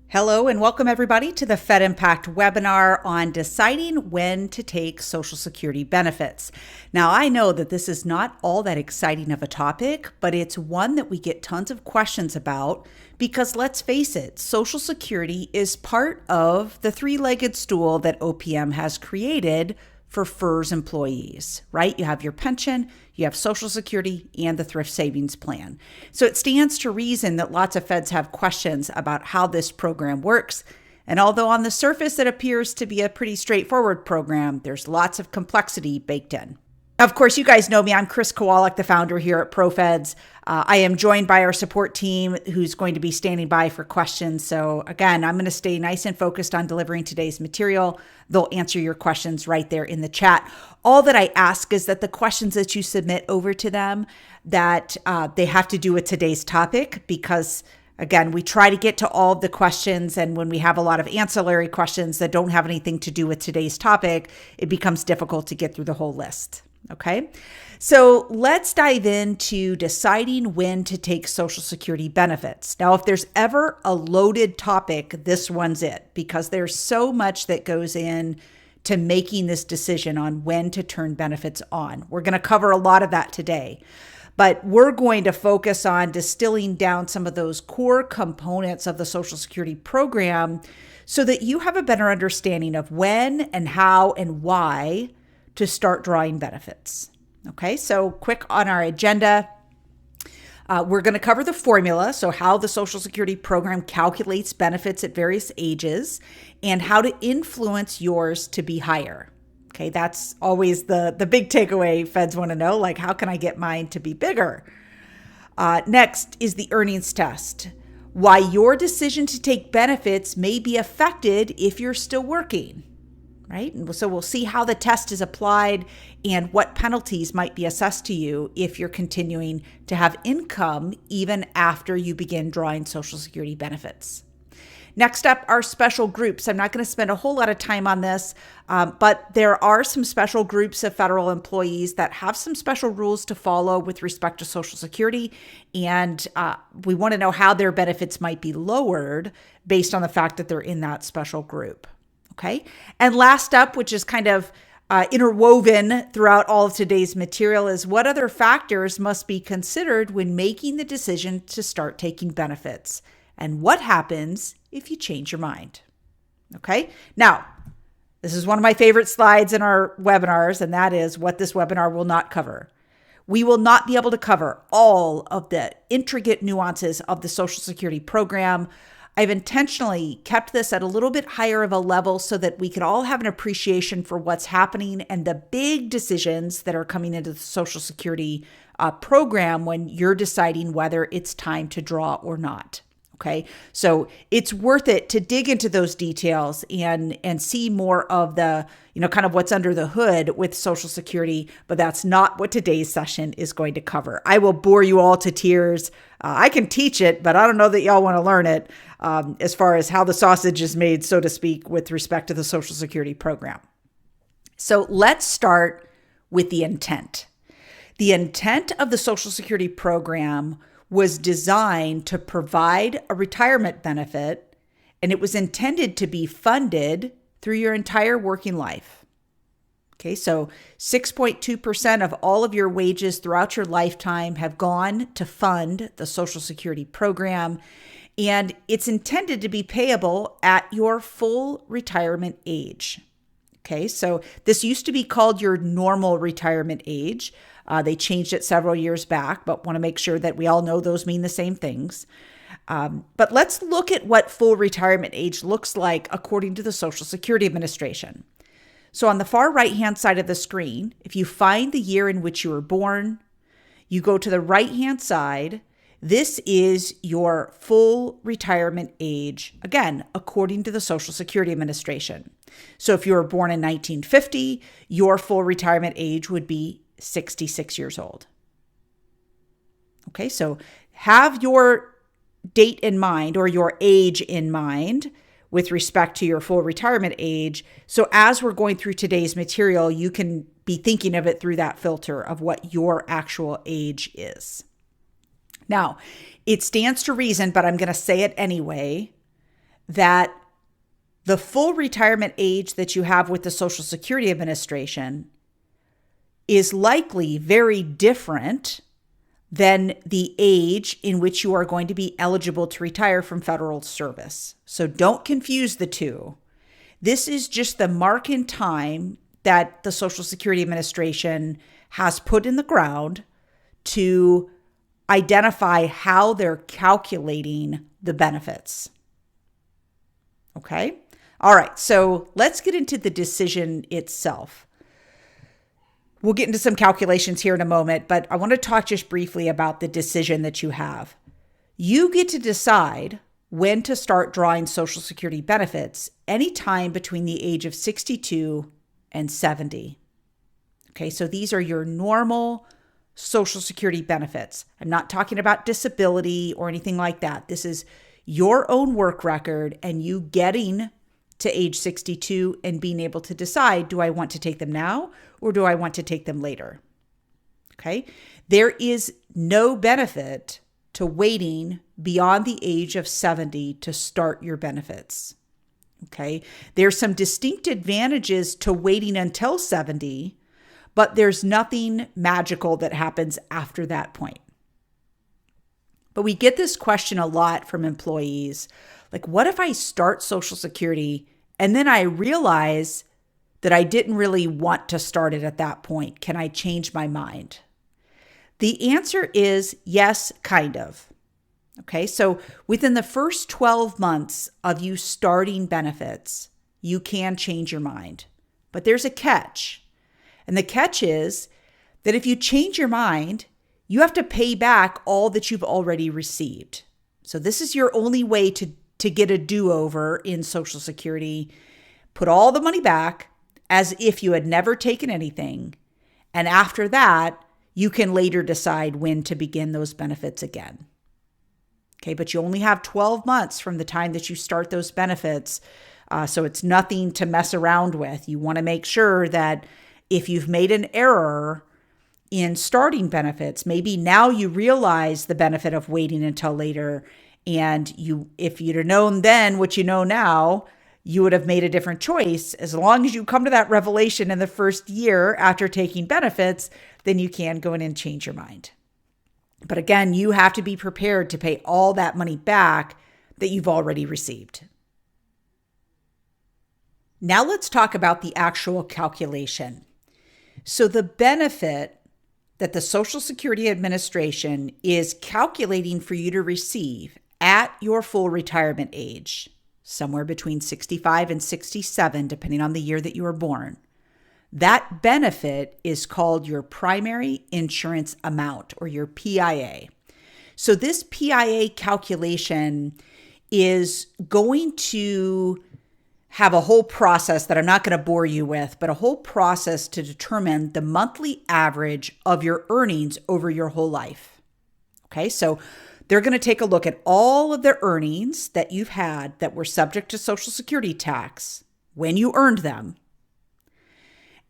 Hello and welcome everybody to the Fed Impact webinar on deciding when to take Social Security benefits. Now, I know that this is not all that exciting of a topic, but it's one that we get tons of questions about because let's face it, Social Security is part of the three-legged stool that OPM has created for FERS employees, right? You have your pension, you have Social Security, and the thrift savings plan. So it stands to reason that lots of feds have questions about how this program works. And although on the surface it appears to be a pretty straightforward program, there's lots of complexity baked in. Of course, you guys know me. I'm Chris Kowalik, the founder here at ProFeds. I am joined by our support team who's going to be standing by for questions. So again, I'm going to stay nice and focused on delivering today's material. They'll answer your questions right there in the chat. All that I ask is that the questions that you submit over to them, that they have to do with today's topic because again, we try to get to all of the questions, and when we have a lot of ancillary questions that don't have anything to do with today's topic, it becomes difficult to get through the whole list. Okay, so let's dive into deciding when to take Social Security benefits. Now, if there's ever a loaded topic, this one's it, because there's so much that goes in to making this decision on when to turn benefits on. We're going to cover a lot of that today, but we're going to focus on distilling down some of those core components of the Social Security program so that you have a better understanding of when and how and why to start drawing benefits. Okay, so quick on our agenda. We're going to cover the formula, so how the Social Security program calculates benefits at various ages and how to influence yours to be higher. Okay, that's always the big takeaway feds want to know, like how can I get mine to be bigger? Next is the earnings test. Why your decision to take benefits may be affected if you're still working. Right? And so we'll see how the test is applied and what penalties might be assessed to you if you're continuing to have income even after you begin drawing Social Security benefits. Next up are special groups. I'm not going to spend a whole lot of time on this, but there are some special groups of federal employees that have some special rules to follow with respect to Social Security, and we want to know how their benefits might be lowered based on the fact that they're in that special group. Okay. And last up, which is kind of interwoven throughout all of today's material, is what other factors must be considered when making the decision to start taking benefits and what happens if you change your mind. Okay. Now, this is one of my favorite slides in our webinars, and that is what this webinar will not cover. We will not be able to cover all of the intricate nuances of the Social Security program. I've intentionally kept this at a little bit higher of a level so that we could all have an appreciation for what's happening and the big decisions that are coming into the Social Security program when you're deciding whether it's time to draw or not. Okay, so it's worth it to dig into those details and see more of the, kind of what's under the hood with Social Security, but that's not what today's session is going to cover. I will bore you all to tears. I can teach it, but I don't know that y'all want to learn it as far as how the sausage is made, so to speak, with respect to the Social Security program. So let's start with the intent. The intent of the Social Security program was designed to provide a retirement benefit, and it was intended to be funded through your entire working life. Okay, so 6.2% of all of your wages throughout your lifetime have gone to fund the Social Security program, and it's intended to be payable at your full retirement age. Okay, so this used to be called your normal retirement age. They changed it several years back, but want to make sure that we all know those mean the same things. But let's look at what full retirement age looks like according to the Social Security Administration. So on the far right-hand side of the screen, if you find the year in which you were born, you go to the right-hand side. This is your full retirement age, again, according to the Social Security Administration. So if you were born in 1950, your full retirement age would be 66 years old. Okay, so have your date in mind or your age in mind with respect to your full retirement age. So as we're going through today's material, you can be thinking of it through that filter of what your actual age is. Now, it stands to reason, but I'm going to say it anyway, that the full retirement age that you have with the Social Security Administration is likely very different than the age in which you are going to be eligible to retire from federal service. So don't confuse the two. This is just the mark in time that the Social Security Administration has put in the ground to identify how they're calculating the benefits. Okay? All right, so let's get into the decision itself. We'll get into some calculations here in a moment, but I want to talk just briefly about the decision that you have. You get to decide when to start drawing Social Security benefits anytime between the age of 62 and 70. Okay, so these are your normal Social Security benefits. I'm not talking about disability or anything like that. This is your own work record and you getting to age 62 and being able to decide, do I want to take them now or do I want to take them later? Okay. There is no benefit to waiting beyond the age of 70 to start your benefits. Okay. There's some distinct advantages to waiting until 70, but there's nothing magical that happens after that point. But we get this question a lot from employees. Like, what if I start Social Security and then I realize that I didn't really want to start it at that point? Can I change my mind? The answer is yes, kind of. Okay, so within the first 12 months of you starting benefits, you can change your mind. But there's a catch. And the catch is that if you change your mind, you have to pay back all that you've already received. So this is your only way to get a do-over in Social Security. Put all the money back as if you had never taken anything. And after that, you can later decide when to begin those benefits again. Okay, but you only have 12 months from the time that you start those benefits. So it's nothing to mess around with. You want to make sure that if you've made an error in starting benefits, maybe now you realize the benefit of waiting until later. And if you'd have known then what you know now, you would have made a different choice. As long as you come to that revelation in the first year after taking benefits, then you can go in and change your mind. But again, you have to be prepared to pay all that money back that you've already received. Now let's talk about the actual calculation. So the benefit that the Social Security Administration is calculating for you to receive at your full retirement age, somewhere between 65 and 67, depending on the year that you were born, that benefit is called your primary insurance amount, or your PIA. So this PIA calculation is going to have a whole process that I'm not going to bore you with, but a whole process to determine the monthly average of your earnings over your whole life. Okay, so they're going to take a look at all of the earnings that you've had that were subject to Social Security tax when you earned them,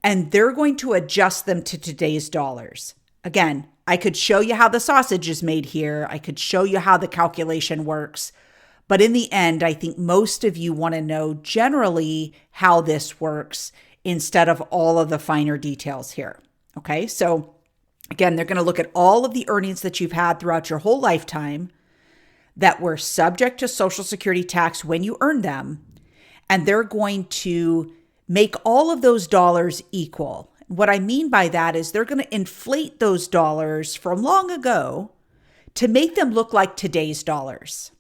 and they're going to adjust them to today's dollars. Again, I could show you how the sausage is made here. I could show you how the calculation works. But in the end, I think most of you want to know generally how this works instead of all of the finer details here. Okay, so again, they're going to look at all of the earnings that you've had throughout your whole lifetime that were subject to Social Security tax when you earned them, and they're going to make all of those dollars equal. What I mean by that is they're going to inflate those dollars from long ago to make them look like today's dollars.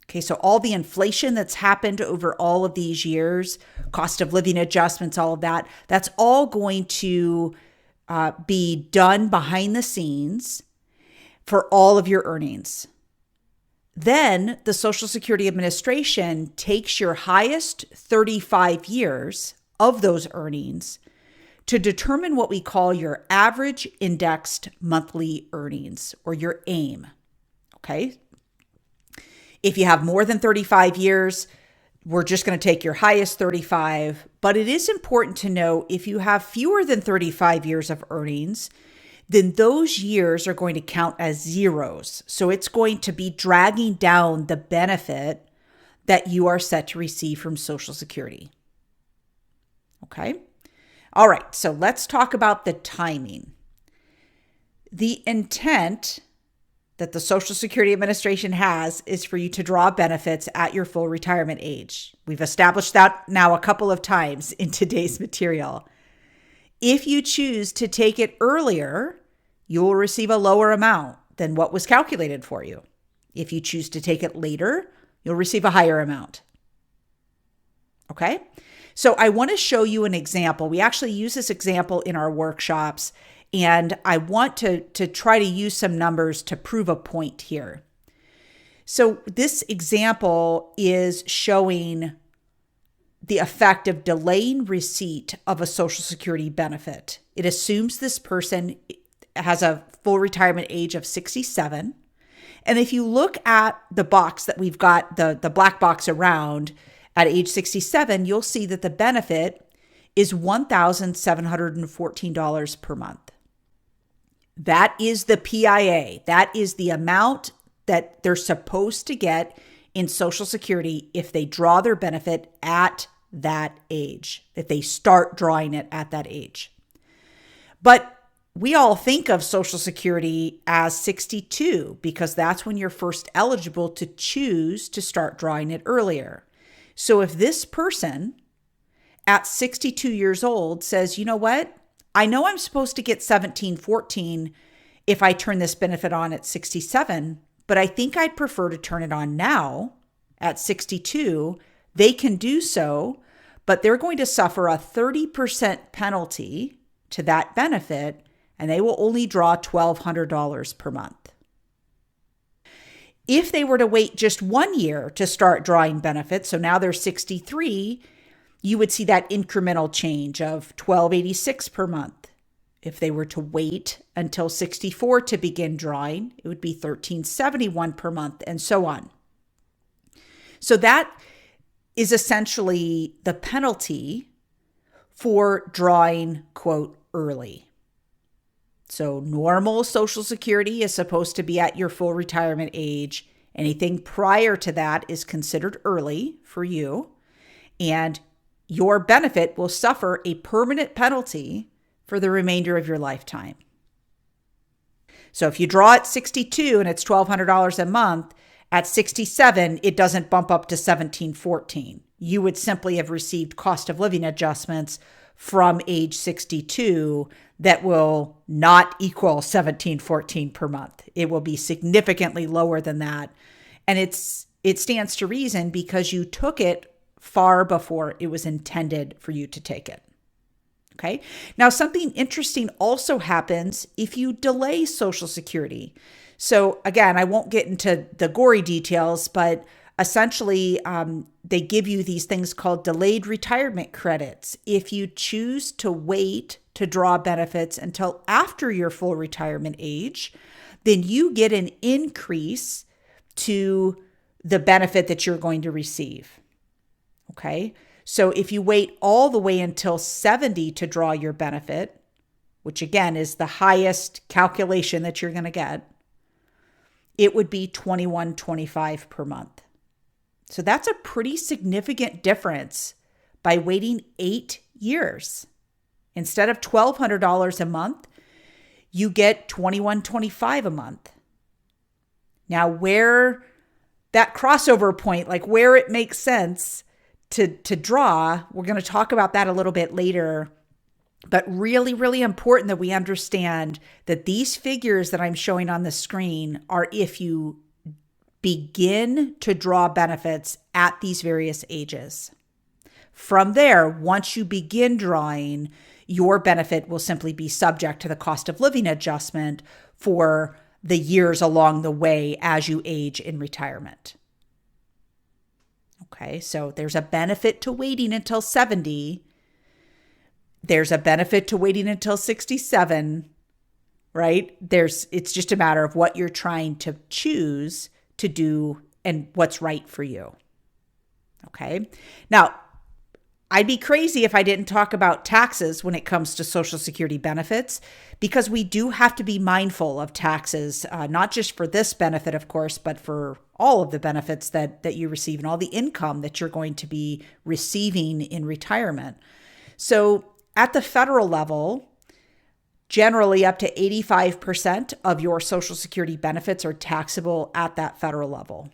Okay, so all the inflation that's happened over all of these years, cost of living adjustments, all of that, that's all going to be done behind the scenes for all of your earnings. Then the Social Security Administration takes your highest 35 years of those earnings to determine what we call your average indexed monthly earnings, or your AIM. Okay. If you have more than 35 years, we're just going to take your highest 35. But it is important to know if you have fewer than 35 years of earnings, then those years are going to count as zeros. So it's going to be dragging down the benefit that you are set to receive from Social Security. Okay? All right, so let's talk about the timing. The intent that the Social Security Administration has is for you to draw benefits at your full retirement age. We've established that now a couple of times in today's material. If you choose to take it earlier, you will receive a lower amount than what was calculated for you. If you choose to take it later, you'll receive a higher amount. Okay? So I want to show you an example. We actually use this example in our workshops, and I want to try to use some numbers to prove a point here. So this example is showing the effect of delaying receipt of a Social Security benefit. It assumes this person has a full retirement age of 67. And if you look at the box that we've got, the black box around at age 67, you'll see that the benefit is $1,714 per month. That is the PIA. That is the amount that they're supposed to get in Social Security if they draw their benefit at that age, if they start drawing it at that age. But we all think of Social Security as 62 because that's when you're first eligible to choose to start drawing it earlier. So if this person at 62 years old says, you know what, I know I'm supposed to get 1714 if I turn this benefit on at 67, but I think I'd prefer to turn it on now at 62. They can do so, but they're going to suffer a 30% penalty to that benefit, and they will only draw $1,200 per month. If they were to wait just 1 year to start drawing benefits, so now they're 63, you would see that incremental change of $1,286 per month. If they were to wait until 64 to begin drawing, it would be $1,371 per month, and so on. So that is essentially the penalty for drawing, quote, early. So normal Social Security is supposed to be at your full retirement age. Anything prior to that is considered early for you, and your benefit will suffer a permanent penalty for the remainder of your lifetime. So if you draw at 62 and it's $1,200 a month, at 67, it doesn't bump up to $1,714. You would simply have received cost of living adjustments from age 62 that will not equal $1,714 per month. It will be significantly lower than that. And it stands to reason because you took it far before it was intended for you to take it. Okay. Now, something interesting also happens if you delay Social Security. So again, I won't get into the gory details, but essentially, they give you these things called delayed retirement credits. If you choose to wait to draw benefits until after your full retirement age, then you get an increase to the benefit that you're going to receive. Okay. So if you wait all the way until 70 to draw your benefit, which again is the highest calculation that you're going to get, it would be $2,125 per month. So that's a pretty significant difference by waiting 8 years. Instead of $1,200 a month, you get $2,125 a month. Now, where that crossover point, like where it makes sense to draw, we're going to talk about that a little bit later. But really, really important that we understand that these figures that I'm showing on the screen are if you begin to draw benefits at these various ages. From there, once you begin drawing, your benefit will simply be subject to the cost of living adjustment for the years along the way as you age in retirement. Okay, so there's a benefit to waiting until 70. There's a benefit to waiting until 67, right? It's just a matter of what you're trying to choose to do and what's right for you. Okay. Now, I'd be crazy if I didn't talk about taxes when it comes to Social Security benefits, because we do have to be mindful of taxes, not just for this benefit, of course, but for all of the benefits that you receive and all the income that you're going to be receiving in retirement. So at the federal level, generally up to 85% of your Social Security benefits are taxable at that federal level.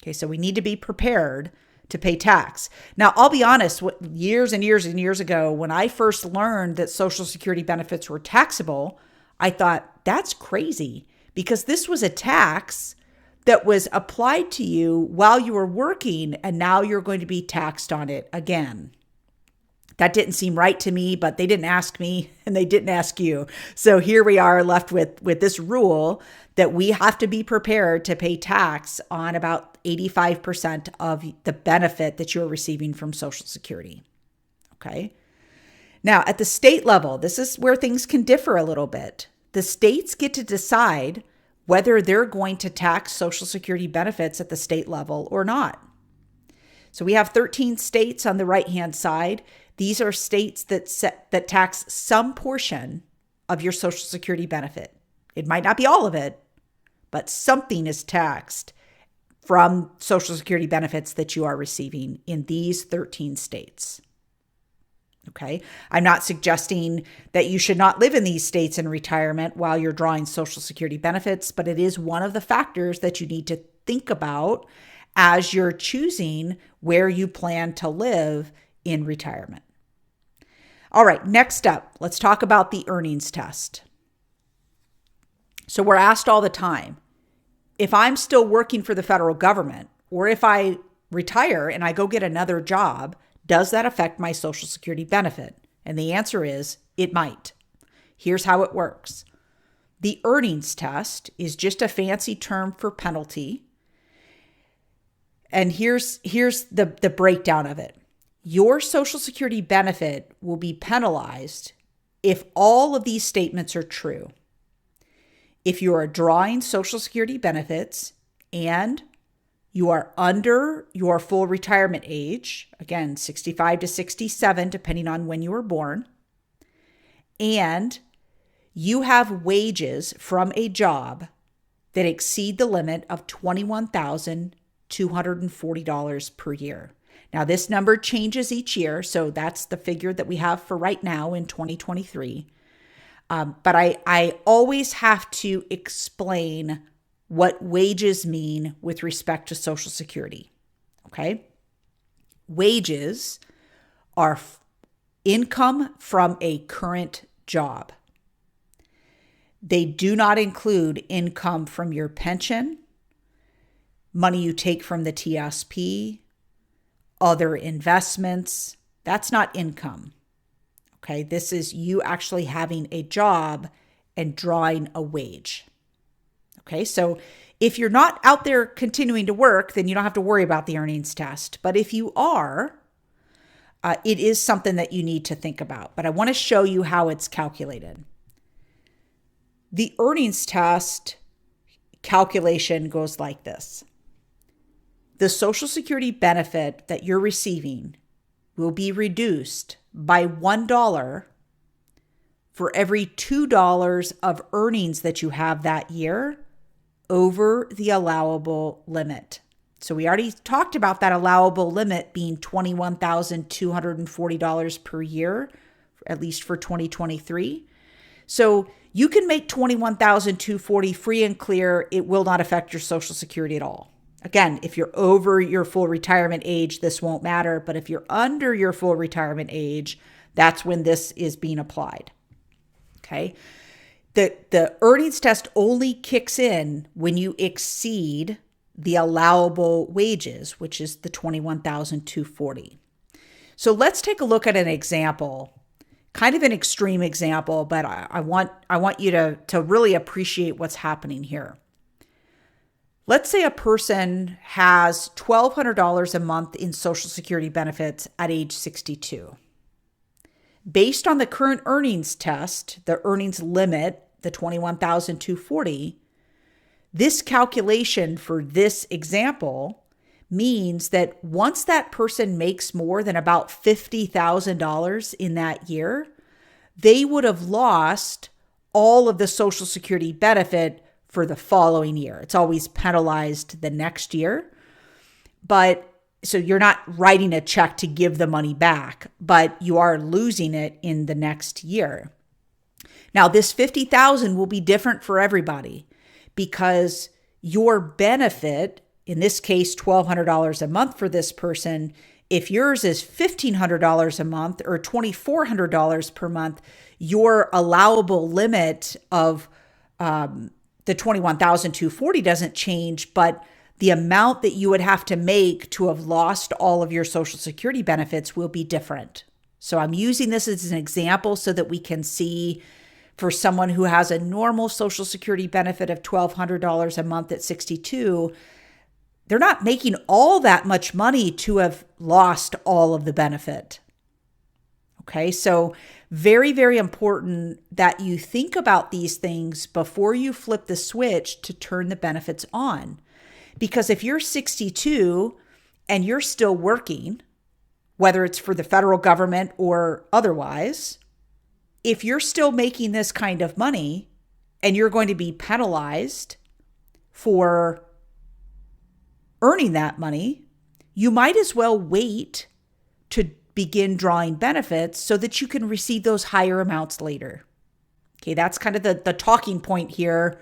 Okay, so we need to be prepared to pay tax. Now, I'll be honest, years and years and years ago, when I first learned that Social Security benefits were taxable, I thought, that's crazy, because this was a tax that was applied to you while you were working, and now you're going to be taxed on it again. That didn't seem right to me, but they didn't ask me and they didn't ask you. So here we are left with this rule that we have to be prepared to pay tax on about 85% of the benefit that you're receiving from Social Security. Okay. Now, at the state level, this is where things can differ a little bit. The states get to decide whether they're going to tax Social Security benefits at the state level or not. So we have 13 states on the right-hand side. These are states that tax some portion of your Social Security benefit. It might not be all of it, but something is taxed from Social Security benefits that you are receiving in these 13 states. Okay. I'm not suggesting that you should not live in these states in retirement while you're drawing Social Security benefits, but it is one of the factors that you need to think about as you're choosing where you plan to live in retirement. All right, next up, let's talk about the earnings test. So we're asked all the time, if I'm still working for the federal government, or if I retire and I go get another job, does that affect my Social Security benefit? And the answer is, it might. Here's how it works. The earnings test is just a fancy term for penalty. And here's the breakdown of it. Your Social Security benefit will be penalized if all of these statements are true. If you are drawing Social Security benefits and you are under your full retirement age, again, 65 to 67, depending on when you were born, and you have wages from a job that exceed the limit of $21,240 per year. Now, this number changes each year, so that's the figure that we have for right now in 2023. But I always have to explain what wages mean with respect to Social Security, okay? Wages are income from a current job. They do not include income from your pension, money you take from the TSP, other investments. That's not income. Okay, this is you actually having a job and drawing a wage. Okay, so if you're not out there continuing to work, then you don't have to worry about the earnings test. But if you are, it is something that you need to think about. But I want to show you how it's calculated. The earnings test calculation goes like this. The Social Security benefit that you're receiving will be reduced by $1 for every $2 of earnings that you have that year over the allowable limit. So we already talked about that allowable limit being $21,240 per year, at least for 2023. So you can make $21,240 free and clear. It will not affect your Social Security at all. Again, if you're over your full retirement age, this won't matter. But if you're under your full retirement age, that's when this is being applied. Okay. The earnings test only kicks in when you exceed the allowable wages, which is the $21,240. So let's take a look at an example, kind of an extreme example, but I want you to really appreciate what's happening here. Let's say a person has $1,200 a month in Social Security benefits at age 62. Based on the current earnings test, the earnings limit, the $21,240, this calculation for this example means that once that person makes more than about $50,000 in that year, they would have lost all of the Social Security benefit for the following year. It's always penalized the next year. But so you're not writing a check to give the money back, but you are losing it in the next year. Now, this $50,000 will be different for everybody because your benefit, in this case, $1,200 a month for this person, if yours is $1,500 a month or $2,400 per month, your allowable limit of the $21,240 doesn't change, but the amount that you would have to make to have lost all of your Social Security benefits will be different. So I'm using this as an example so that we can see for someone who has a normal Social Security benefit of $1,200 a month at 62, they're not making all that much money to have lost all of the benefit. Okay, so very, very important that you think about these things before you flip the switch to turn the benefits on. Because if you're 62 and you're still working, whether it's for the federal government or otherwise, if you're still making this kind of money and you're going to be penalized for earning that money, you might as well wait to begin drawing benefits so that you can receive those higher amounts later. Okay, that's kind of the talking point here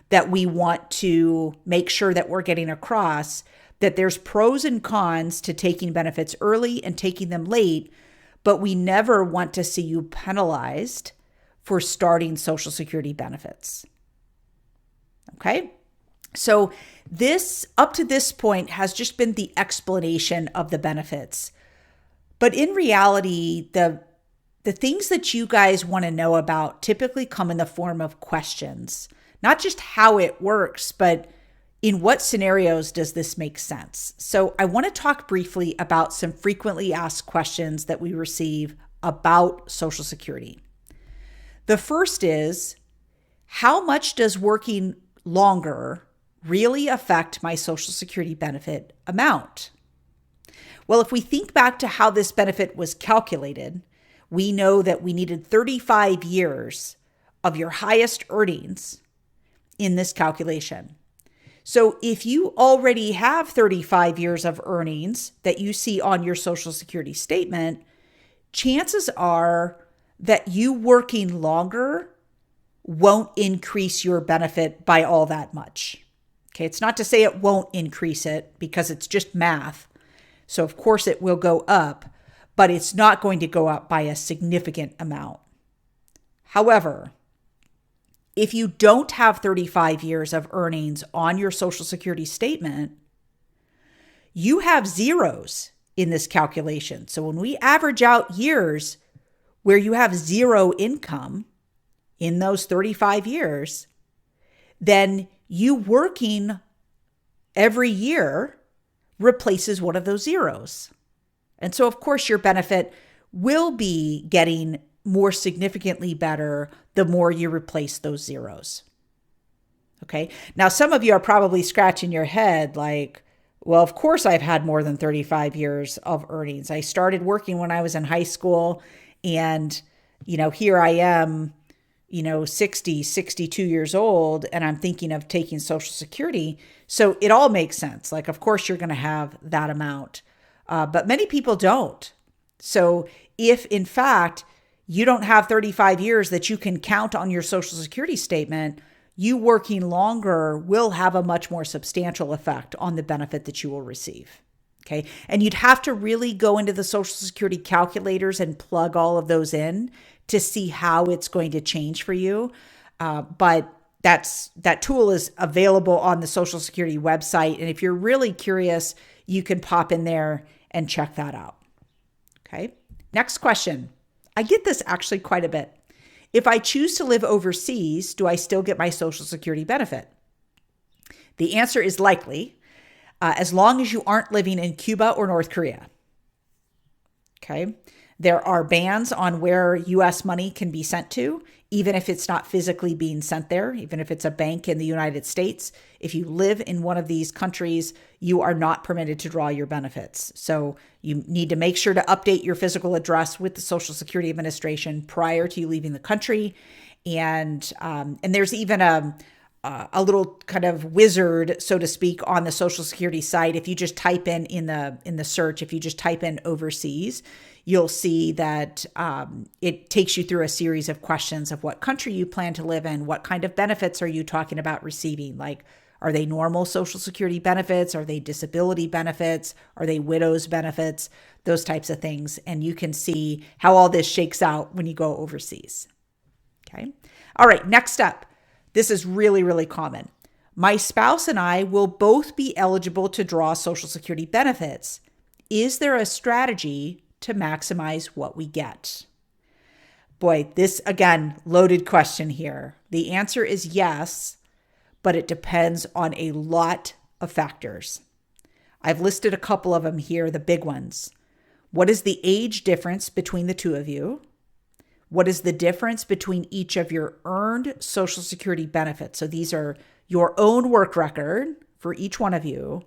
that we want to make sure that we're getting across, that there's pros and cons to taking benefits early and taking them late, but we never want to see you penalized for starting Social Security benefits. Okay? So this, up to this point, has just been the explanation of the benefits. But in reality, the things that you guys want to know about typically come in the form of questions. Not just how it works, but in what scenarios does this make sense? So I want to talk briefly about some frequently asked questions that we receive about Social Security. The first is, how much does working longer really affect my Social Security benefit amount? Well, if we think back to how this benefit was calculated, we know that we needed 35 years of your highest earnings in this calculation. So if you already have 35 years of earnings that you see on your Social Security statement, chances are that you working longer won't increase your benefit by all that much. Okay, it's not to say it won't increase it because it's just math. So of course it will go up, but it's not going to go up by a significant amount. However, if you don't have 35 years of earnings on your Social Security statement, you have zeros in this calculation. So when we average out years where you have zero income in those 35 years, then you working every year replaces one of those zeros. And so, of course, your benefit will be getting more significantly better the more you replace those zeros. Okay. Now, some of you are probably scratching your head like, well, of course I've had more than 35 years of earnings. I started working when I was in high school and, here I am, 60, 62 years old, and I'm thinking of taking Social Security. So it all makes sense. Like, of course you're going to have that amount, but many people don't. So if in fact you don't have 35 years that you can count on your Social Security statement, you working longer will have a much more substantial effect on the benefit that you will receive. Okay. And you'd have to really go into the Social Security calculators and plug all of those in to see how it's going to change for you. But that tool is available on the Social Security website. And if you're really curious, you can pop in there and check that out. Okay. Next question. I get this actually quite a bit. If I choose to live overseas, do I still get my Social Security benefit? The answer is likely, as long as you aren't living in Cuba or North Korea. Okay. There are bans on where US money can be sent to, even if it's not physically being sent there, even if it's a bank in the United States. If you live in one of these countries, you are not permitted to draw your benefits. So you need to make sure to update your physical address with the Social Security Administration prior to you leaving the country. And there's even a little kind of wizard, so to speak, on the Social Security site. If you just type in the search, if you just type in overseas, you'll see that it takes you through a series of questions of what country you plan to live in, what kind of benefits are you talking about receiving, like are they normal Social Security benefits, are they disability benefits, are they widow's benefits, those types of things. And you can see how all this shakes out when you go overseas. Okay. All right, next up. This is really, really common. My spouse and I will both be eligible to draw Social Security benefits. Is there a strategy to maximize what we get? Boy, this, again, loaded question here. The answer is yes, but it depends on a lot of factors. I've listed a couple of them here, the big ones. What is the age difference between the two of you? What is the difference between each of your earned Social Security benefits? So these are your own work record for each one of you.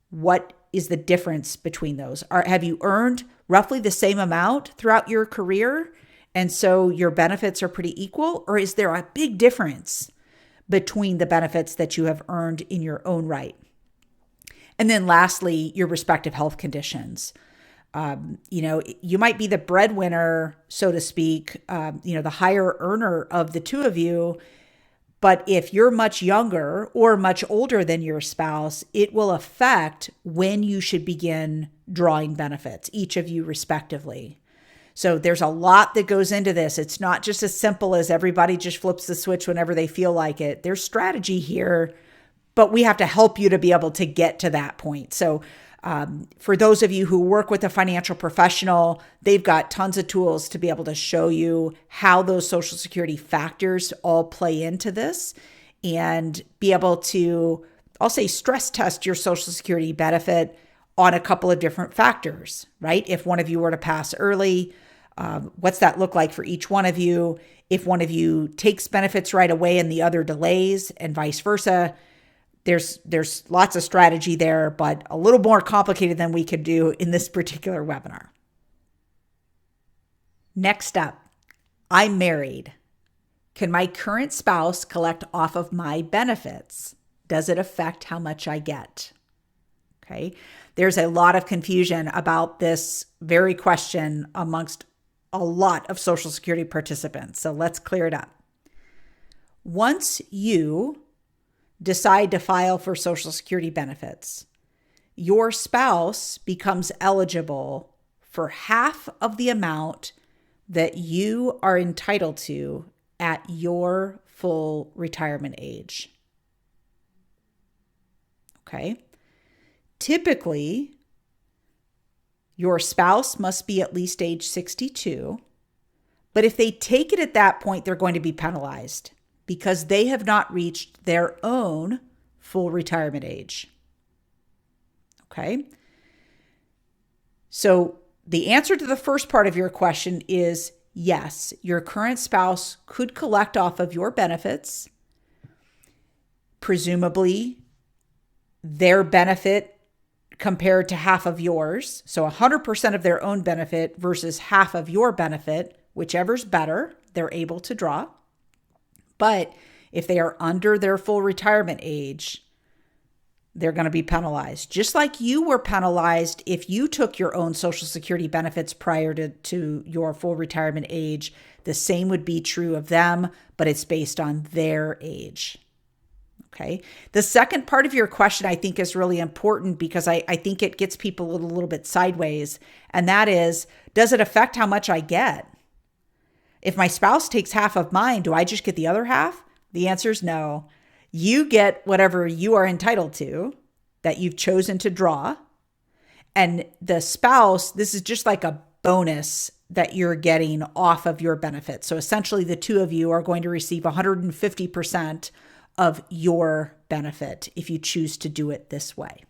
What is the difference between those? Have you earned roughly the same amount throughout your career, and so your benefits are pretty equal? Or is there a big difference between the benefits that you have earned in your own right? And then lastly, your respective health conditions. You might be the breadwinner, so to speak, the higher earner of the two of you. But if you're much younger or much older than your spouse, it will affect when you should begin drawing benefits, each of you respectively. So there's a lot that goes into this. It's not just as simple as everybody just flips the switch whenever they feel like it. There's strategy here, but we have to help you to be able to get to that point. So for those of you who work with a financial professional, they've got tons of tools to be able to show you how those Social Security factors all play into this and be able to, I'll say, stress test your Social Security benefit on a couple of different factors, right? If one of you were to pass early, what's that look like for each one of you? If one of you takes benefits right away and the other delays, and vice versa. There's lots of strategy there, but a little more complicated than we could do in this particular webinar. Next up, I'm married. Can my current spouse collect off of my benefits? Does it affect how much I get? Okay. There's a lot of confusion about this very question amongst a lot of Social Security participants. So let's clear it up. Once you decide to file for Social Security benefits, your spouse becomes eligible for half of the amount that you are entitled to at your full retirement age. Okay? Typically, your spouse must be at least age 62, but if they take it at that point, they're going to be penalized because they have not reached their own full retirement age. Okay? So the answer to the first part of your question is yes, your current spouse could collect off of your benefits. Presumably, their benefit compared to half of yours. So 100% of their own benefit versus half of your benefit, whichever's better, they're able to draw. But if they are under their full retirement age, they're going to be penalized. Just like you were penalized if you took your own Social Security benefits prior to your full retirement age, the same would be true of them, but it's based on their age. Okay. The second part of your question, I think, is really important because I think it gets people a little bit sideways. And that is, does it affect how much I get? If my spouse takes half of mine, do I just get the other half? The answer is no. You get whatever you are entitled to that you've chosen to draw. And the spouse, this is just like a bonus that you're getting off of your benefits. So essentially, the two of you are going to receive 150% of your benefit if you choose to do it this way.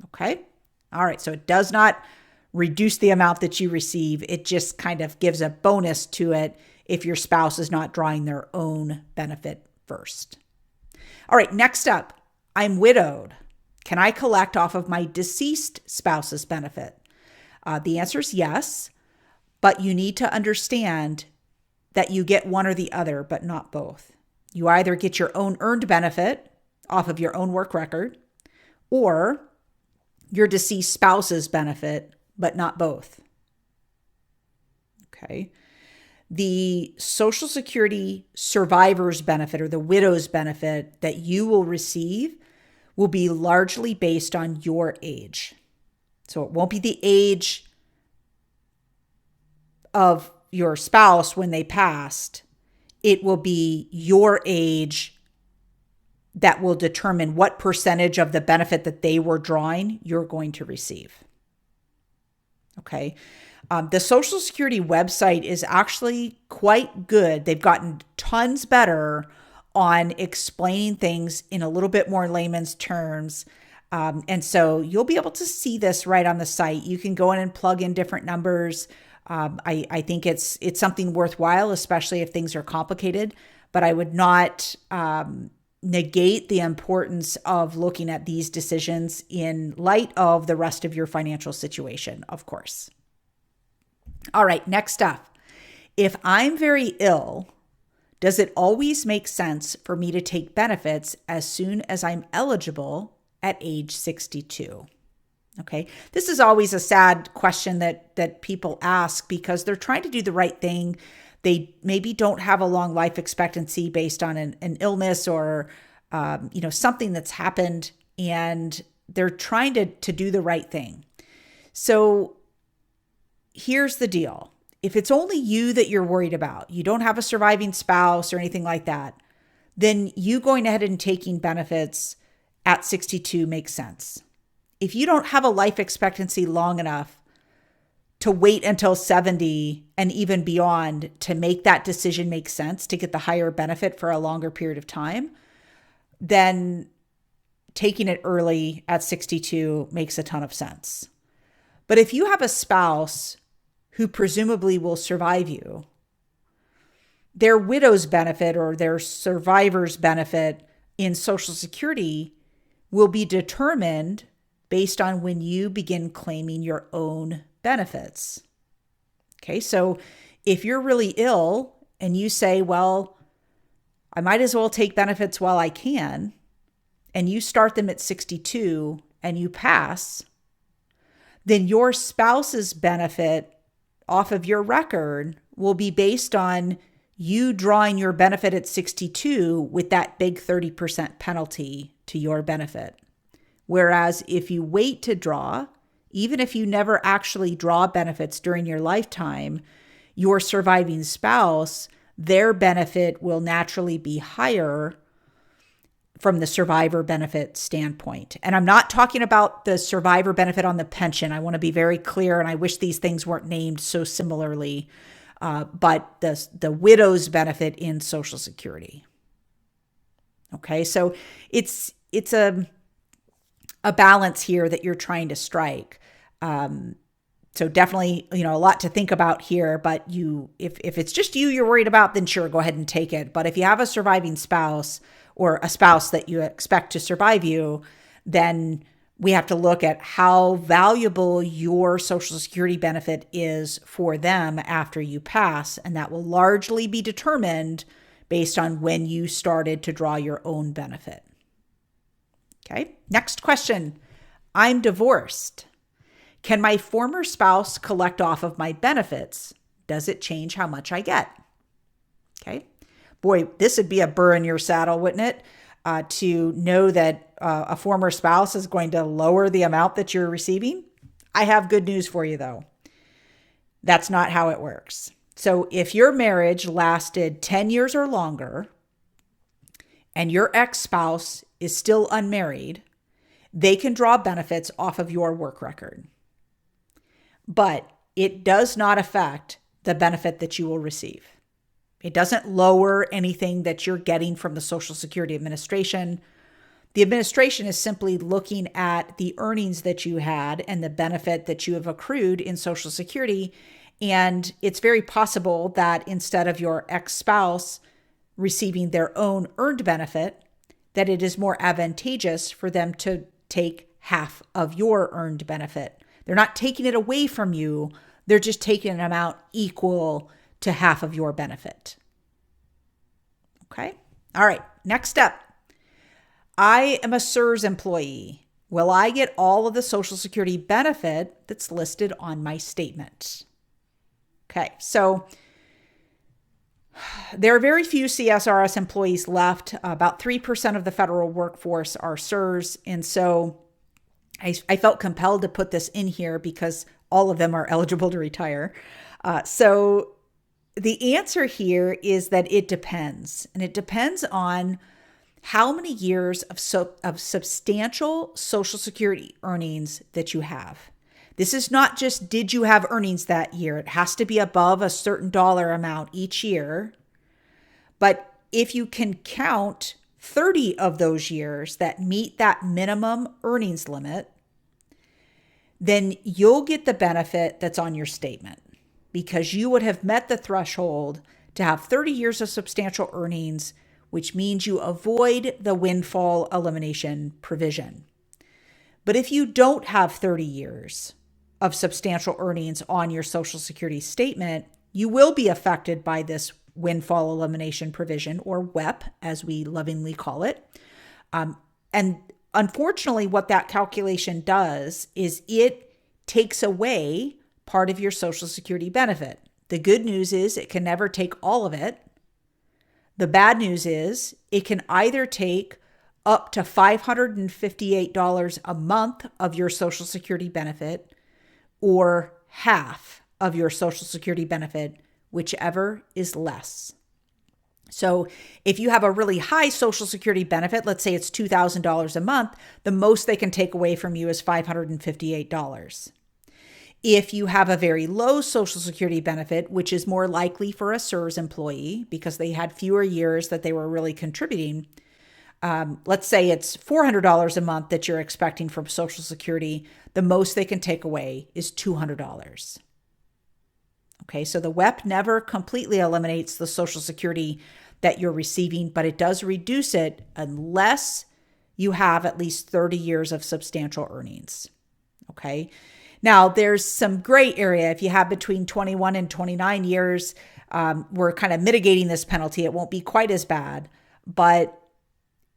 Okay? All right. So it does not reduce the amount that you receive. It just kind of gives a bonus to it if your spouse is not drawing their own benefit first. All right, next up, I'm widowed. Can I collect off of my deceased spouse's benefit? The answer is yes, but you need to understand that you get one or the other, but not both. You either get your own earned benefit off of your own work record, or your deceased spouse's benefit, but not both. Okay. The Social Security survivor's benefit or the widow's benefit that you will receive will be largely based on your age. So it won't be the age of your spouse when they passed. It will be your age that will determine what percentage of the benefit that they were drawing you're going to receive. Okay. The Social Security website is actually quite good. They've gotten tons better on explaining things in a little bit more layman's terms. And so you'll be able to see this right on the site. You can go in and plug in different numbers. I think it's something worthwhile, especially if things are complicated, but I would not negate the importance of looking at these decisions in light of the rest of your financial situation, of course. All right, next up. If I'm very ill, does it always make sense for me to take benefits as soon as I'm eligible at age 62? Okay, this is always a sad question that people ask because they're trying to do the right thing. They maybe don't have a long life expectancy based on an illness or something that's happened, and they're trying to do the right thing. So here's the deal. If it's only you that you're worried about, you don't have a surviving spouse or anything like that, then you going ahead and taking benefits at 62 makes sense. If you don't have a life expectancy long enough to wait until 70 and even beyond to make that decision make sense, to get the higher benefit for a longer period of time, then taking it early at 62 makes a ton of sense. But if you have a spouse who presumably will survive you, their widow's benefit or their survivor's benefit in Social Security will be determined based on when you begin claiming your own benefits. Okay, so if you're really ill and you say, well, I might as well take benefits while I can, and you start them at 62 and you pass, then your spouse's benefit off of your record will be based on you drawing your benefit at 62 with that big 30% penalty to your benefit. Whereas if you wait to draw, even if you never actually draw benefits during your lifetime, your surviving spouse, their benefit will naturally be higher from the survivor benefit standpoint. And I'm not talking about the survivor benefit on the pension. I want to be very clear, and I wish these things weren't named so similarly, but the widow's benefit in Social Security. Okay, so it's a balance here that you're trying to strike. So definitely, a lot to think about here, but if it's just you're worried about, then sure, go ahead and take it. But if you have a surviving spouse or a spouse that you expect to survive you, then we have to look at how valuable your Social Security benefit is for them after you pass. And that will largely be determined based on when you started to draw your own benefit. Okay, next question. I'm divorced. Can my former spouse collect off of my benefits? Does it change how much I get? Okay. Boy, this would be a burr in your saddle, wouldn't it? To know that a former spouse is going to lower the amount that you're receiving. I have good news for you, though. That's not how it works. So if your marriage lasted 10 years or longer and your ex-spouse is still unmarried, they can draw benefits off of your work record. But it does not affect the benefit that you will receive. It doesn't lower anything that you're getting from the Social Security Administration. The administration is simply looking at the earnings that you had and the benefit that you have accrued in Social Security. And it's very possible that instead of your ex-spouse receiving their own earned benefit, that it is more advantageous for them to take half of your earned benefit. They're not taking it away from you. They're just taking an amount equal to half of your benefit. Okay. All right. Next up. I am a SERS employee. Will I get all of the Social Security benefit that's listed on my statement? Okay, so there are very few CSRS employees left. About 3% of the federal workforce are SERS. And so I felt compelled to put this in here because all of them are eligible to retire. So the answer here is that it depends. And it depends on how many years of substantial Social Security earnings that you have. This is not just, did you have earnings that year? It has to be above a certain dollar amount each year. But if you can count 30 of those years that meet that minimum earnings limit, then you'll get the benefit that's on your statement because you would have met the threshold to have 30 years of substantial earnings, which means you avoid the windfall elimination provision. But if you don't have 30 years of substantial earnings on your Social Security statement, you will be affected by this windfall elimination provision, or WEP, as we lovingly call it. And unfortunately, what that calculation does is it takes away part of your Social Security benefit. The good news is it can never take all of it. The bad news is it can either take up to $558 a month of your Social Security benefit or half of your Social Security benefit, whichever is less. So if you have a really high Social Security benefit, let's say it's $2,000 a month, the most they can take away from you is $558. If you have a very low Social Security benefit, which is more likely for a SERS employee because they had fewer years that they were really contributing, let's say it's $400 a month that you're expecting from Social Security, the most they can take away is $200. Okay, so the WEP never completely eliminates the Social Security that you're receiving, but it does reduce it unless you have at least 30 years of substantial earnings. Okay. Now, there's some gray area. If you have between 21 and 29 years, we're kind of mitigating this penalty. It won't be quite as bad. But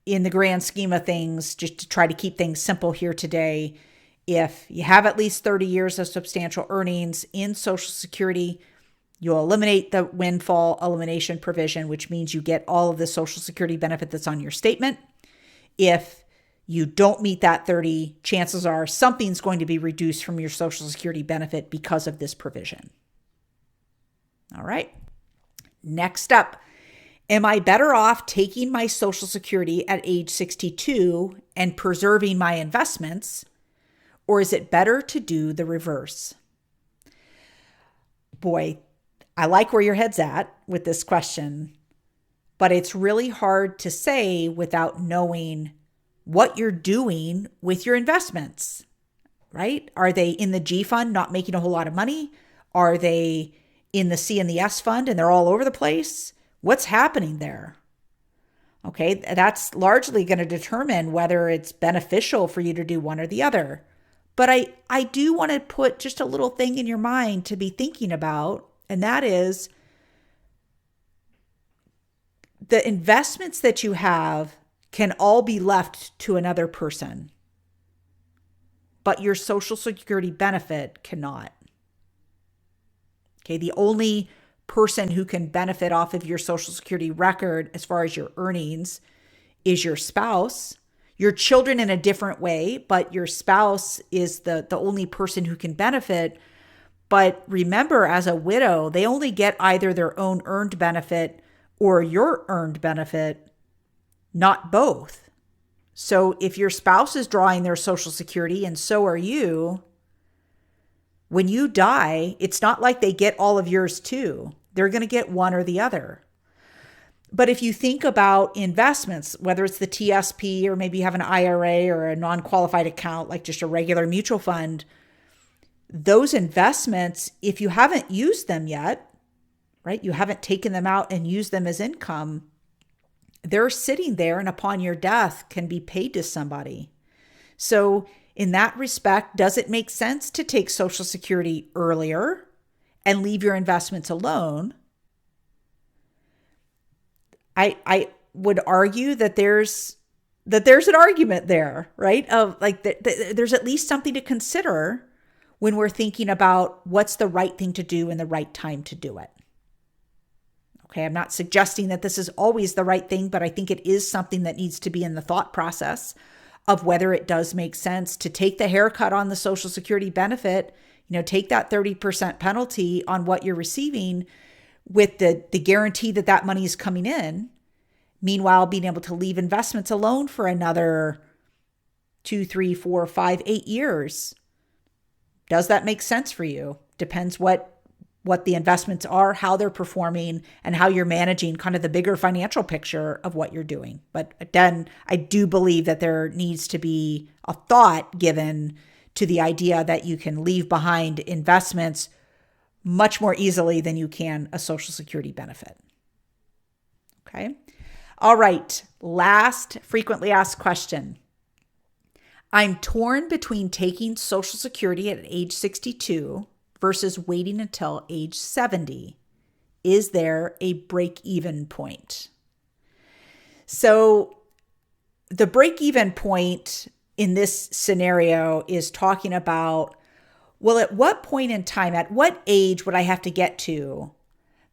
in the grand scheme of things, just to try to keep things simple here today, if you have at least 30 years of substantial earnings in Social Security, you'll eliminate the windfall elimination provision, which means you get all of the Social Security benefit that's on your statement. If you don't meet that 30, chances are something's going to be reduced from your Social Security benefit because of this provision. All right. Next up, am I better off taking my Social Security at age 62 and preserving my investments, or is it better to do the reverse? Boy, I like where your head's at with this question, but it's really hard to say without knowing what you're doing with your investments, right? Are they in the G fund, not making a whole lot of money? Are they in the C and the S fund and they're all over the place? What's happening there? Okay, that's largely going to determine whether it's beneficial for you to do one or the other. But I do want to put just a little thing in your mind to be thinking about, and that is the investments that you have can all be left to another person, but your Social Security benefit cannot. Okay, the only person who can benefit off of your Social Security record as far as your earnings is your spouse, your children in a different way, but your spouse is the only person who can benefit. But remember, as a widow, they only get either their own earned benefit or your earned benefit, not both. So if your spouse is drawing their Social Security and so are you, when you die, it's not like they get all of yours too. They're going to get one or the other. But if you think about investments, whether it's the TSP or maybe you have an IRA or a non-qualified account, like just a regular mutual fund, those investments, if you haven't used them yet, right, you haven't taken them out and used them as income, they're sitting there and upon your death can be paid to somebody. So in that respect, does it make sense to take Social Security earlier and leave your investments alone? I would argue that there's an argument there, right? Of like there's at least something to consider when we're thinking about what's the right thing to do and the right time to do it. Okay, I'm not suggesting that this is always the right thing, but I think it is something that needs to be in the thought process of whether it does make sense to take the haircut on the Social Security benefit, take that 30% penalty on what you're receiving with the guarantee that that money is coming in. Meanwhile, being able to leave investments alone for another 2, 3, 4, 5, 8 years. Does that make sense for you? Depends what the investments are, how they're performing, and how you're managing kind of the bigger financial picture of what you're doing. But again, I do believe that there needs to be a thought given to the idea that you can leave behind investments much more easily than you can a Social Security benefit. Okay. All right. Last frequently asked question. I'm torn between taking Social Security at age 62 versus waiting until age 70. Is there a break-even point? So the break-even point in this scenario is talking about, well, at what point in time, at what age would I have to get to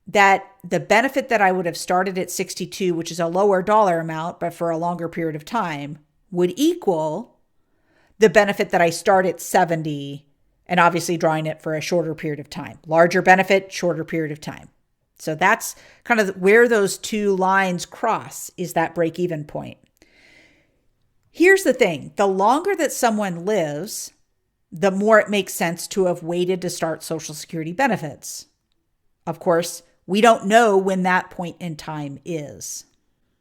that the benefit that I would have started at 62, which is a lower dollar amount, but for a longer period of time, would equal the benefit that I start at 70, and obviously drawing it for a shorter period of time. Larger benefit, shorter period of time. So that's kind of where those two lines cross, is that break-even point. Here's the thing. The longer that someone lives, the more it makes sense to have waited to start Social Security benefits. Of course, we don't know when that point in time is,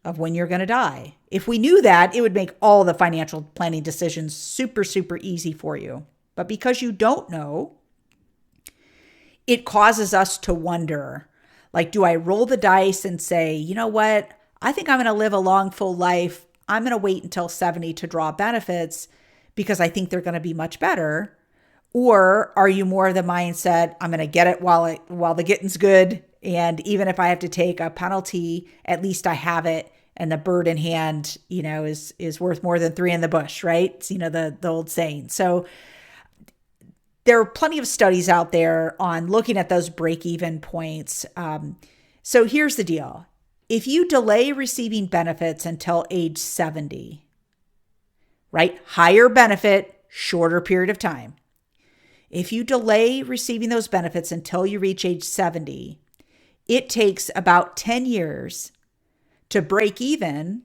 of when you're going to die. If we knew that, it would make all the financial planning decisions super, super easy for you. But because you don't know, it causes us to wonder, like, do I roll the dice and say, you know what? I think I'm going to live a long, full life. I'm going to wait until 70 to draw benefits because I think they're going to be much better. Or are you more of the mindset, I'm going to get it while the getting's good. And even if I have to take a penalty, at least I have it. And the bird in hand, is worth more than three in the bush, right? It's, the old saying. So there are plenty of studies out there on looking at those break-even points. So here's the deal. If you delay receiving benefits until age 70, right? Higher benefit, shorter period of time. If you delay receiving those benefits until you reach age 70, it takes about 10 years to break even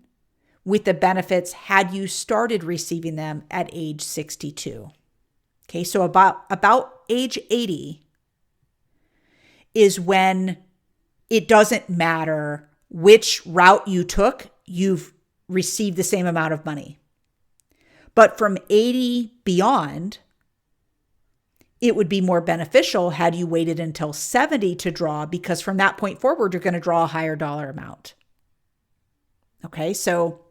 with the benefits had you started receiving them at age 62. Okay, so about age 80 is when it doesn't matter which route you took, you've received the same amount of money. But from 80 beyond, it would be more beneficial had you waited until 70 to draw, because from that point forward, you're going to draw a higher dollar amount. Okay, so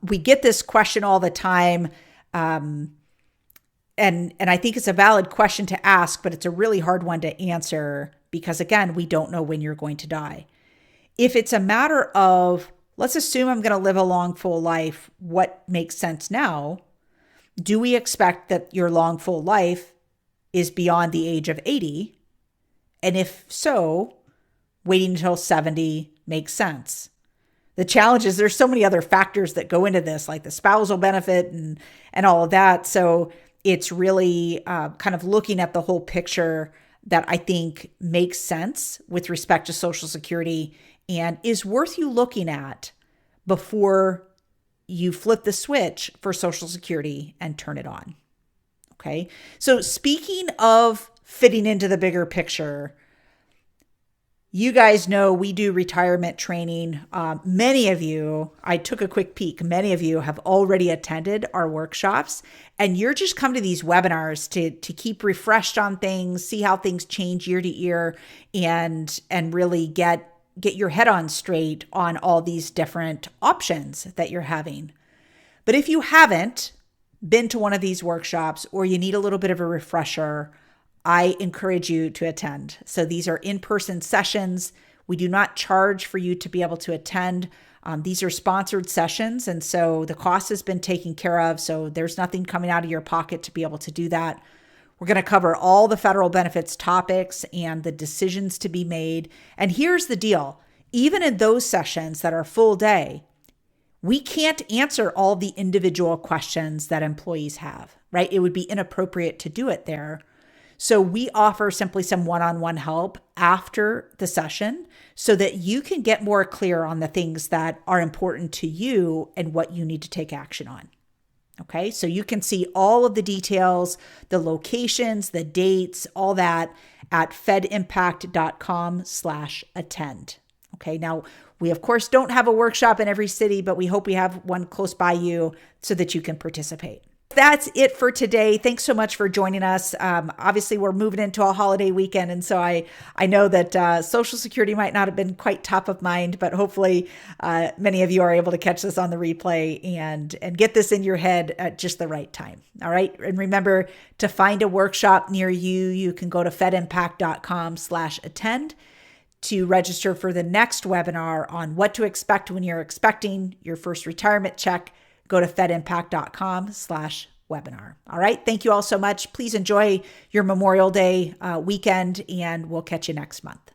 we get this question all the time. And I think it's a valid question to ask, but it's a really hard one to answer because, again, we don't know when you're going to die. If it's a matter of, let's assume I'm going to live a long, full life, what makes sense now? Do we expect that your long, full life is beyond the age of 80? And if so, waiting until 70 makes sense. The challenge is there's so many other factors that go into this, like the spousal benefit and all of that. So it's really kind of looking at the whole picture that I think makes sense with respect to Social Security and is worth you looking at before you flip the switch for Social Security and turn it on. Okay. So speaking of fitting into the bigger picture, You guys know we do retirement training. Many of you, I took a quick peek, many of you have already attended our workshops, and you're just come to these webinars to keep refreshed on things, see how things change year to year, and really get your head on straight on all these different options that you're having. But if you haven't been to one of these workshops or you need a little bit of a refresher, I encourage you to attend. So these are in-person sessions. We do not charge for you to be able to attend. These are sponsored sessions, and so the cost has been taken care of. So there's nothing coming out of your pocket to be able to do that. We're going to cover all the federal benefits topics and the decisions to be made. And here's the deal. Even in those sessions that are full day, we can't answer all the individual questions that employees have, right? It would be inappropriate to do it there. So we offer simply some one-on-one help after the session so that you can get more clear on the things that are important to you and what you need to take action on. Okay, so you can see all of the details, the locations, the dates, all that at fedimpact.com/attend. Okay, now we of course don't have a workshop in every city, but we hope we have one close by you so that you can participate. That's it for today. Thanks so much for joining us. Obviously, we're moving into a holiday weekend, and so I know that Social Security might not have been quite top of mind, but hopefully many of you are able to catch this on the replay and get this in your head at just the right time. All right, and remember to find a workshop near you. You can go to fedimpact.com/attend to register for the next webinar on what to expect when you're expecting your first retirement check. Go to fedimpact.com/webinar. All right. Thank you all so much. Please enjoy your Memorial Day weekend, and we'll catch you next month.